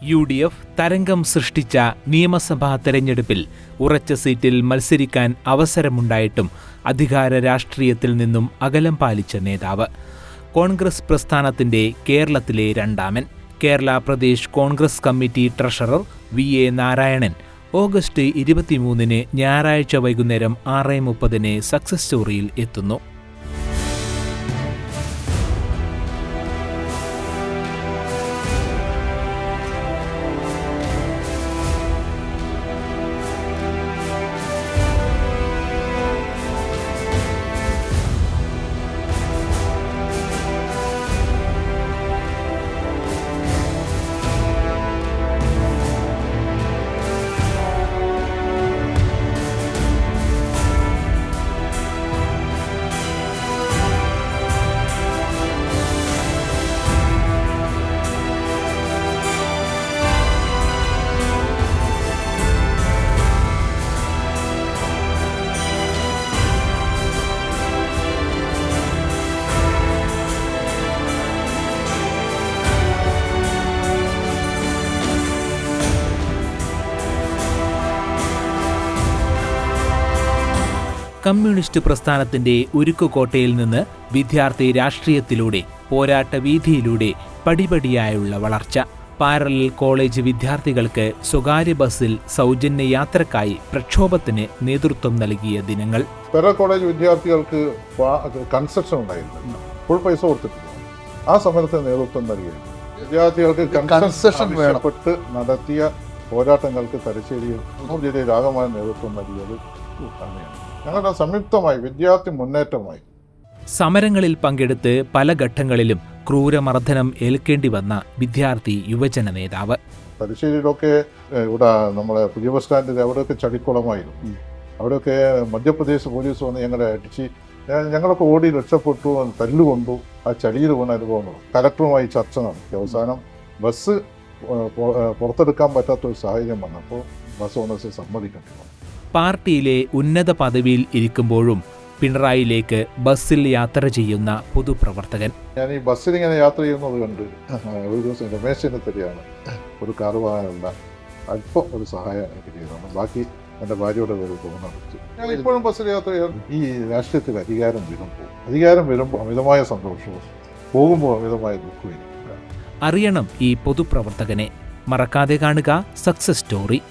UDF തരംഗം സൃഷ്ടിച്ച നിയമസഭാ തെരഞ്ഞെടുപ്പിൽ ഉറച്ച സീറ്റിൽ മത്സരിക്കാൻ അവസരമുണ്ടായിട്ടും അധികാര രാഷ്ട്രീയത്തിൽ നിന്നും അകലം പാലിച്ച നേതാവ്. കോൺഗ്രസ് പ്രസ്ഥാനത്തിന്റെ കേരളത്തിലെ രണ്ടാമൻ, Kerala Pradesh Congress committee treasurer VA Narayanan August 23 ഞായറാഴ്ച വൈകുന്നേരം 6:30 സക്സസ് സ്റ്റോറിയിൽ എത്തുന്നു. കമ്മ്യൂണിസ്റ്റ് പ്രസ്ഥാനത്തിന്റെ ഉരുക്കുകോട്ടയിൽ നിന്ന് വിദ്യാർത്ഥി രാഷ്ട്രീയത്തിലൂടെ, പോരാട്ട വീഥിയിലൂടെ പടിപടിയായുള്ള വളർച്ച. പാരലൽ കോളേജ് വിദ്യാർത്ഥികൾക്ക് സ്വകാര്യ ബസ്സിൽ സൗജന്യ യാത്രക്കായി പ്രക്ഷോഭത്തിന് നേതൃത്വം നൽകിയ ദിനങ്ങൾ. പാരലൽ കോളേജ് വിദ്യാർത്ഥികൾക്ക് കൺസെഷൻ ഉണ്ടായിരുന്നു, ഫുൾ പൈസ കൊടുത്തിട്ടില്ല. ആ സമരത്തിന് നേതൃത്വം നൽകിയത് വിദ്യാർത്ഥികൾക്ക് കൺസെഷൻ വേണപ്പെട്ട് നടത്തിയ പോരാട്ടങ്ങൾക്ക് തലശ്ശേരിയിൽ ജില്ലയിൽ ആകമായ നേതൃത്വം നൽകിയത് തന്നെയാണ്. ഞങ്ങളുടെ സംയുക്തമായി വിദ്യാർത്ഥി മുന്നേറ്റമായി സമരങ്ങളിൽ പങ്കെടുത്ത് പല ഘട്ടങ്ങളിലും ക്രൂരമർദ്ദനം ഏൽക്കേണ്ടി വന്ന വിദ്യാർത്ഥി യുവജന നേതാവ്. തലശ്ശേരിയിലൊക്കെ ഇവിടെ നമ്മളെ പുതിയ ബസ് സ്റ്റാൻഡിൽ അവിടെയൊക്കെ ചടിക്കുളമായിരുന്നു. അവിടെയൊക്കെ മധ്യപ്രദേശ് പോലീസ് വന്ന് ഞങ്ങളെ അടിച്ച് ഞങ്ങളൊക്കെ ഓടി രക്ഷപ്പെട്ടു, തല്ലുകൊണ്ടു. ആ ചടിയിൽ വീണ അനുഭവങ്ങൾ കലക്ടറുമായി ചർച്ച നടത്തി. അവസാനം ബസ് പുറത്തെടുക്കാൻ പറ്റാത്തൊരു സാഹചര്യം വന്നപ്പോൾ ബസ് ഓണേഴ്സ് സമ്മതിക്കേണ്ടി വന്നു. പാർട്ടിയിലെ ഉന്നത പദവിയിൽ ഇരിക്കുമ്പോഴും പിണറായിലേക്ക് ബസ്സിൽ യാത്ര ചെയ്യുന്ന പൊതുപ്രവർത്തകൻ. ഞാൻ ഈ ബസ്സിൽ ഇങ്ങനെ യാത്ര ചെയ്യുന്നത് കണ്ട് ഒരു ദിവസം രമേശ് ചെന്നിത്തലയാണ് ഒരു കാർ വാങ്ങാനുള്ള അല്പം ഒരു സഹായം എനിക്ക് ചെയ്തതാണ്. ബാക്കി എൻ്റെ ഭാര്യയുടെ പേര് തോന്നടിച്ചു. ഞാൻ ഇപ്പോഴും ബസ്സിൽ യാത്ര ചെയ്യാൻ. ഈ രാഷ്ട്രീയത്തിൽ അധികാരം വരുമ്പോൾ അമിതമായ സന്തോഷവും പോകുമ്പോൾ അമിതമായ ദുഃഖവും. അറിയണം ഈ പൊതുപ്രവർത്തകനെ. മറക്കാതെ കാണുക സക്സസ് സ്റ്റോറി.